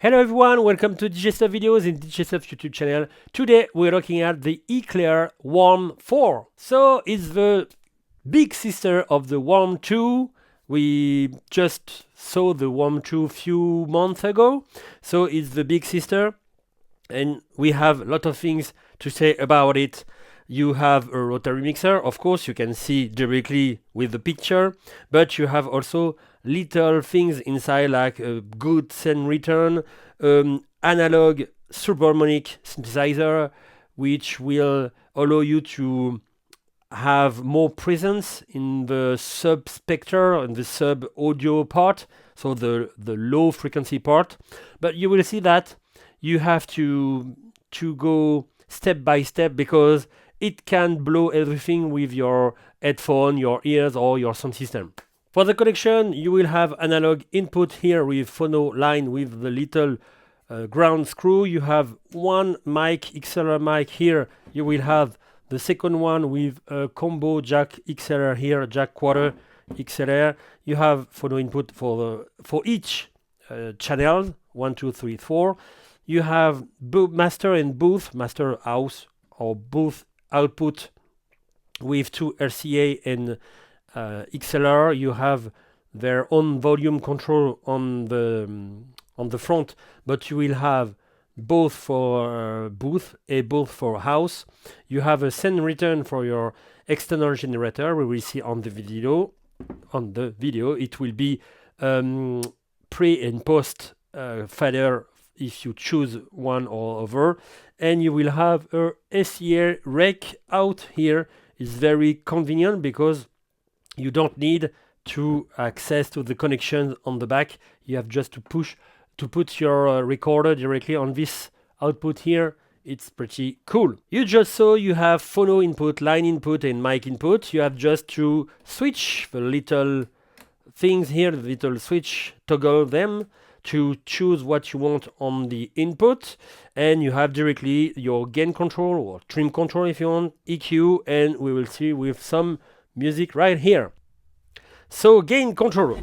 Hello everyone, welcome to DJSTUFF videos in DJSTUFF YouTube channel. Today we're looking at the Ecler Warm 4. So it's the big sister of the Warm 2. We just saw the Warm 2 few months ago. So it's the big sister and we have a lot of things to say about it. You have a rotary mixer, of course, you can see directly with the picture, but you have also little things inside like a good send return, analog superharmonic synthesizer, which will allow you to have more presence in the sub spectre and the sub audio part, so the low frequency part. But you will see that you have to go step by step because it can blow everything with your headphone, your ears, or your sound system. For the connection, you will have analog input here with phono line with the little ground screw. You have one mic, XLR mic here. You will have the second one with a combo jack XLR here, jack quarter XLR. You have phono input for each channel, 1, 2, 3, 4. You have master and booth, master house or booth output with two RCA and XLR. You have their own volume control on the front, but you will have both for booth and both for house. You have a send return for your external generator. We will see on the video. It will be pre and post fader if you choose one or other, and you will have a SER rec out here. It's very convenient because you don't need to access to the connection on the back. You have just to put your recorder directly on this output here. It's pretty cool. You just saw you have phono input, line input, and mic input. You have just to switch the little things here, the little switch, toggle them to choose what you want on the input, and you have directly your gain control or trim control if you want, EQ, and we will see with some music right here. So gain control.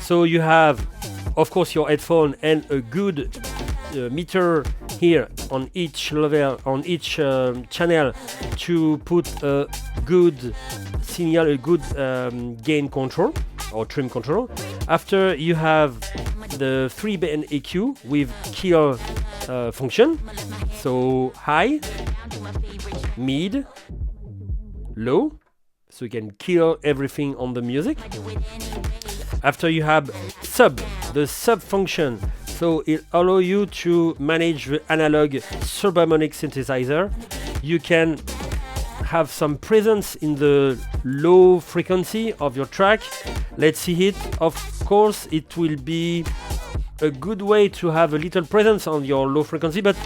So you have, of course, your headphone and a good meter here on each level, on each channel to put a good signal, a good gain control or trim control. After you have the 3-band EQ with kill function, so high, mid, low, so you can kill everything on the music. After you have the sub function, so it allows you to manage the analog subharmonic synthesizer. You can have some presence in the low frequency of your track. Let's see it. Of course, it will be a good way to have a little presence on your low frequency, but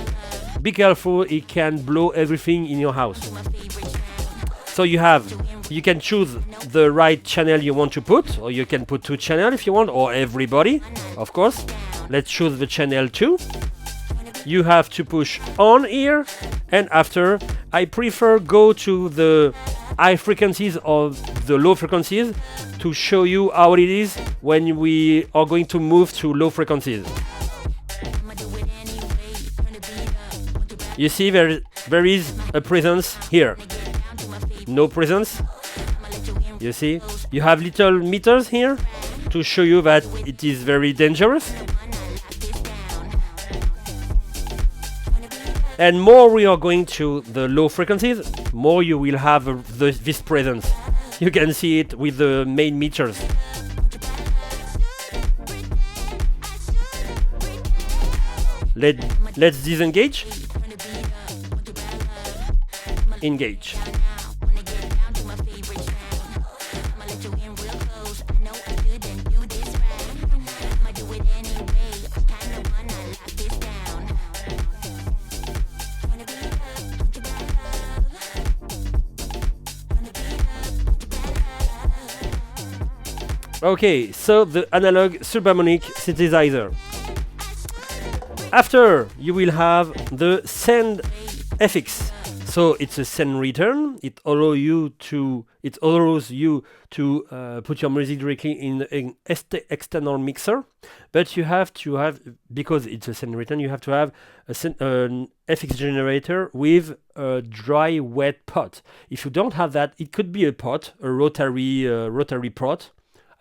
be careful, it can blow everything in your house. So you can choose the right channel you want to put, or you can put 2 channels if you want, or everybody, of course. Let's choose the channel 2. You have to push on here, and after, I prefer go to the high frequencies or the low frequencies to show you how it is when we are going to move to low frequencies. You see there is a presence here. No presence. You see, you have little meters here to show you that it is very dangerous. And more we are going to the low frequencies, more you will have this presence. You can see it with the main meters. Let's disengage. Engage. Okay, so the analog subharmonic synthesizer. After, you will have the send FX. So it's a send return. It allows you to put your music directly in an external mixer, but you have to have, because it's a send return, you have to have an FX generator with a dry wet pot. If you don't have that, it could be a pot, a rotary pot.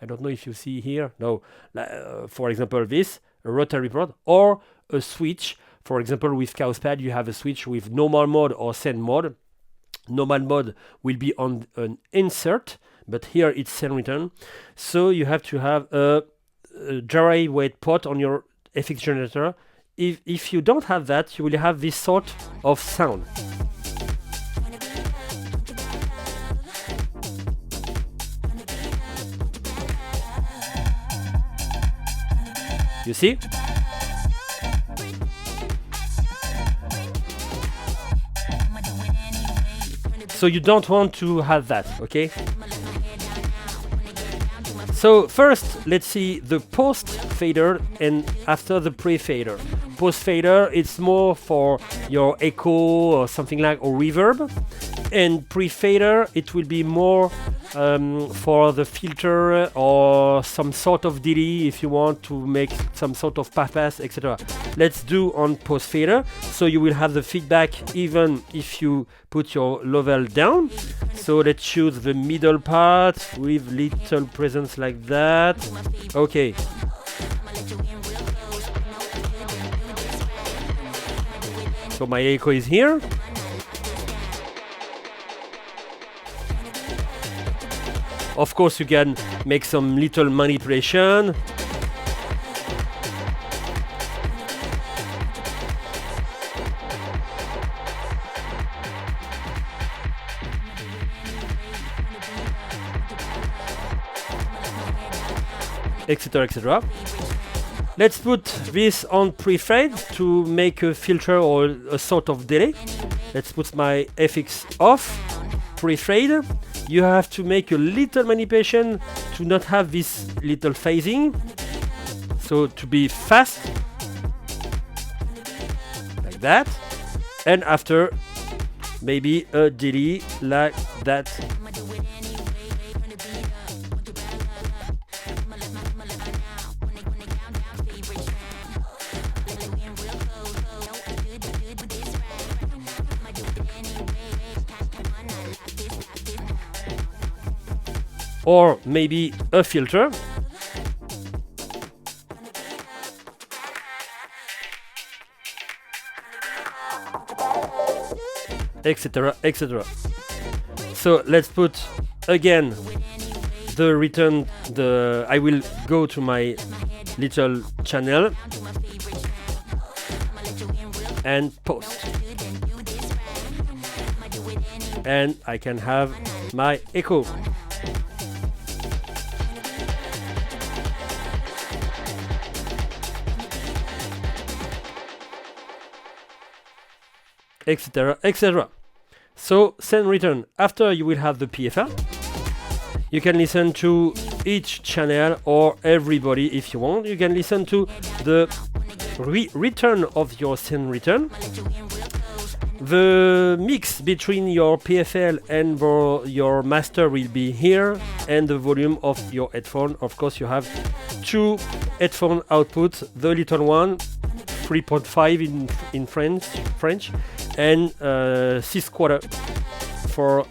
I don't know if you see here. No, for example, this a rotary pot or a switch. For example, with Chaospad, you have a switch with normal mode or send mode. Normal mode will be on an insert, but here it's send return. So you have to have a dry wet pot on your FX generator. If you don't have that, you will have this sort of sound. You see? So you don't want to have that, okay? So first, let's see the post fader and after the pre-fader. Post fader, it's more for your echo or something like, or reverb. And pre-fader, it will be more for the filter or some sort of delay if you want to make some sort of pass, etc. Let's do on post fader, so you will have the feedback even if you put your level down. So let's choose the middle part with little presence like that. Okay. So my echo is here. Of course, you can make some little manipulation. Etc, etc. Let's put this on pre-fade to make a filter or a sort of delay. Let's put my FX off, pre-fade. You have to make a little manipulation to not have this little phasing. So to be fast, like that. And after, maybe a delay like that. Or maybe a filter. Etc, etc. So let's put again the return, I will go to my little channel and post. And I can have my echo. Etc, etc. So send return. After you will have the PFL. You can listen to each channel or everybody if you want. You can listen to the return of your send return. The mix between your PFL and your master will be here, and the volume of your headphone. Of course, you have two headphone outputs. The little one, 3.5 in French, and 6/4 for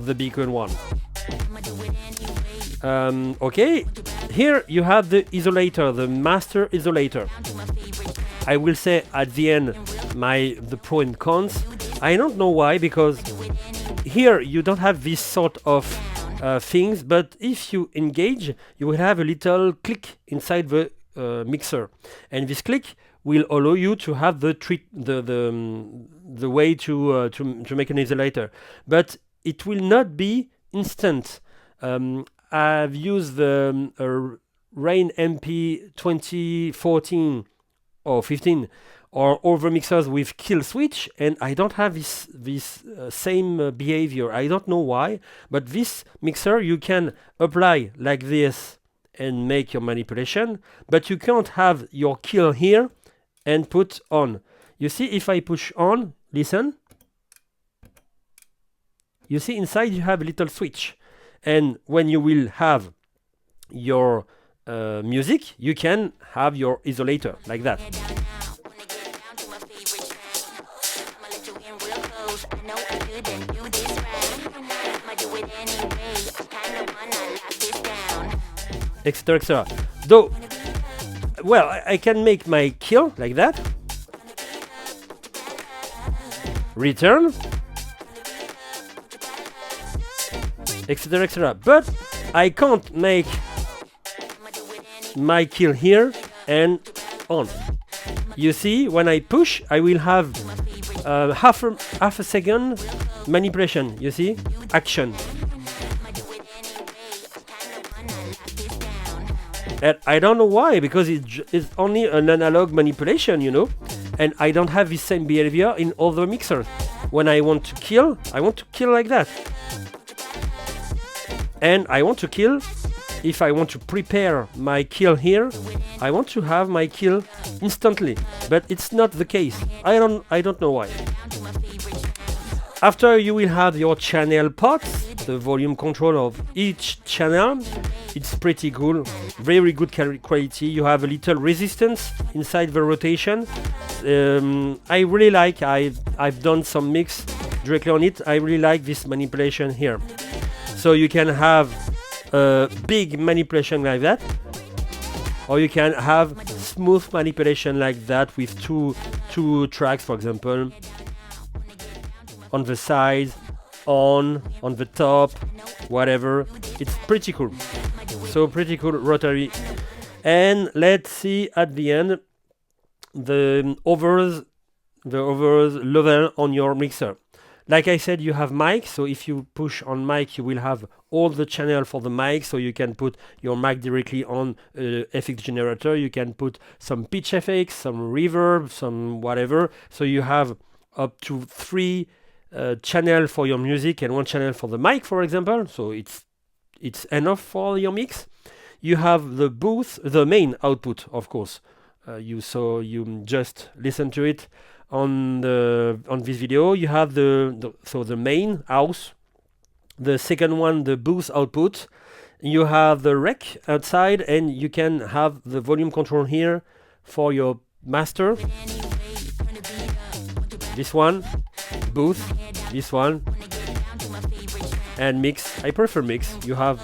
the bigger one. Okay, here you have the isolator, the master isolator. I will say at the end the pro and cons. I don't know why, because here you don't have this sort of things, but if you engage, you will have a little click inside the mixer, and this click will allow you to have the way to make an isolator, but it will not be instant. I've used the Rain MP 2014 or 15 or over mixers with kill switch, and I don't have this same behavior. I don't know why, but this mixer you can apply like this and make your manipulation, but you can't have your kill here and put on. You see, if I push on, listen, you see inside you have a little switch, and when you will have your music, you can have your isolator like that. Etc, etc. Though, well, I can make my kill like that. Return. Etc, etc. But I can't make my kill here and on. You see, when I push, I will have half a second manipulation. You see, action. And I don't know why, because it's only an analog manipulation, you know, and I don't have the same behavior in other mixers. When I want to kill like that. And I want to kill, if I want to prepare my kill here, I want to have my kill instantly, but it's not the case. I don't know why. After you will have your channel pots, the volume control of each channel. It's pretty cool, very good quality. You have a little resistance inside the rotation. I really like, I've done some mix directly on it. I really like this manipulation here. So you can have a big manipulation like that, or you can have smooth manipulation like that with two tracks, for example, on the sides, on the top, whatever. It's pretty cool. So pretty cool rotary. And let's see at the end the overs level on your mixer. Like I said, you have mic, so if you push on mic, you will have all the channel for the mic, so you can put your mic directly on FX generator. You can put some pitch effects, some reverb, some whatever. So you have up to 3 channel for your music and 1 channel for the mic, for example. So it's enough for your mix. You have the booth, the main output, of course. You just listen to it on this video. You have the main house, the second one, the booth output. You have the rec outside, and you can have the volume control here for your master. This one, booth, this one, and mix. I prefer mix. You have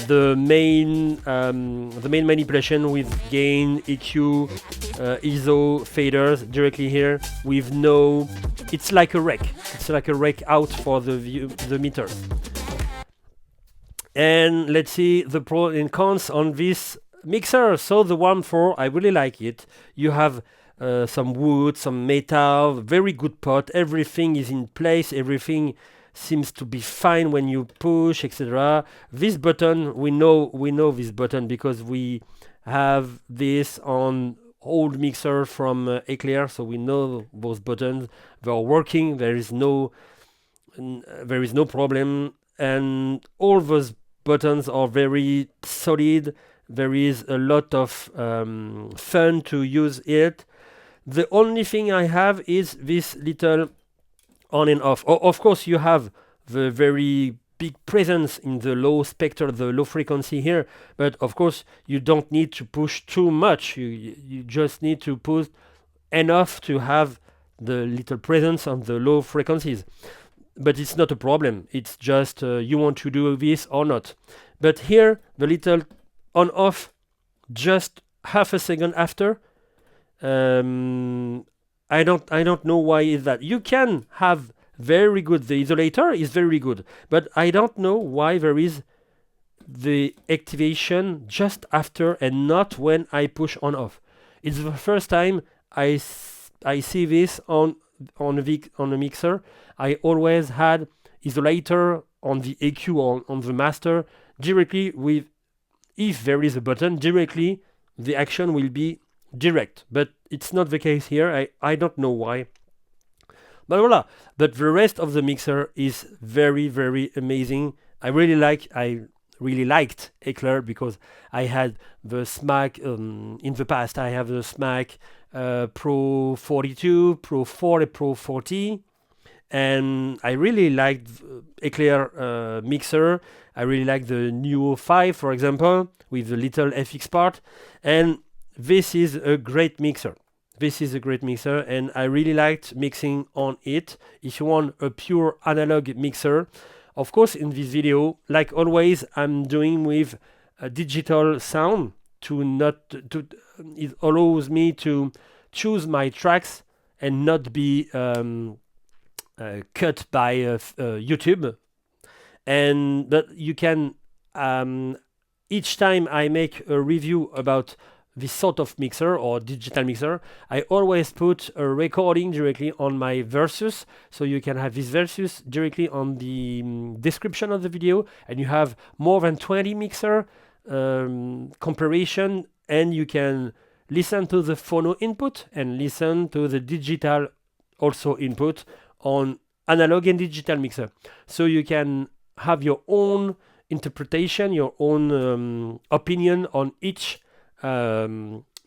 the main manipulation with gain, EQ, ISO, faders directly here with no. It's like a rec. It's like a rec out for the meter. And let's see the pros and cons on this mixer. So the Warm 4, I really like it. You have some wood, some metal, very good pot. Everything is in place. Everything seems to be fine when you push, etc. This button, we know this button because we have this on old mixer from Ecler, so we know those buttons. They are working. There is no problem, and all those buttons are very solid. There is a lot of fun to use it. The only thing I have is this little on and off. Of course, you have the very big presence in the low spectre, the low frequency here, but of course you don't need to push too much. You just need to push enough to have the little presence on the low frequencies. But it's not a problem. It's just you want to do this or not. But here, the little on-off, just half a second after. I don't know why is that. You can have very good. The isolator is very good, but I don't know why there is the activation just after and not when I push on off. It's the first time I see this on a mixer. I always had isolator on the EQ or on the master directly with. If there is a button directly, the action will be direct, but it's not the case here. I don't know why, but voila. But the rest of the mixer is very, very amazing. I really like. I really liked Ecler because I had the SMAC in the past. I have the SMAC Pro 42, Pro 40, Pro 40, and I really liked Ecler mixer. I really like the Neo 5, for example, with the little FX part, and this is a great mixer. This is a great mixer, and I really liked mixing on it. If you want a pure analog mixer, of course, in this video, like always, I'm doing with a digital sound it allows me to choose my tracks and not be cut by YouTube. And but you can each time I make a review about this sort of mixer or digital mixer, I always put a recording directly on my Versus, so you can have this Versus directly on the description of the video, and you have more than 20 mixer comparison, and you can listen to the phono input and listen to the digital also input on analog and digital mixer. So you can have your own interpretation, your own opinion on each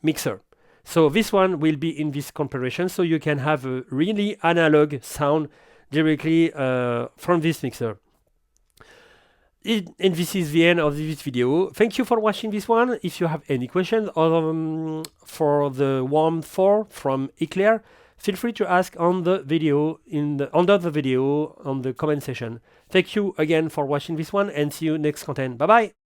mixer. So this one will be in this comparison, so you can have a really analog sound directly from this mixer. And this is the end of this video. Thank you for watching this one. If you have any questions for the Warm 4 from Ecler, feel free to ask on the video under the video on the comment section. Thank you again for watching this one, and see you next content. Bye bye.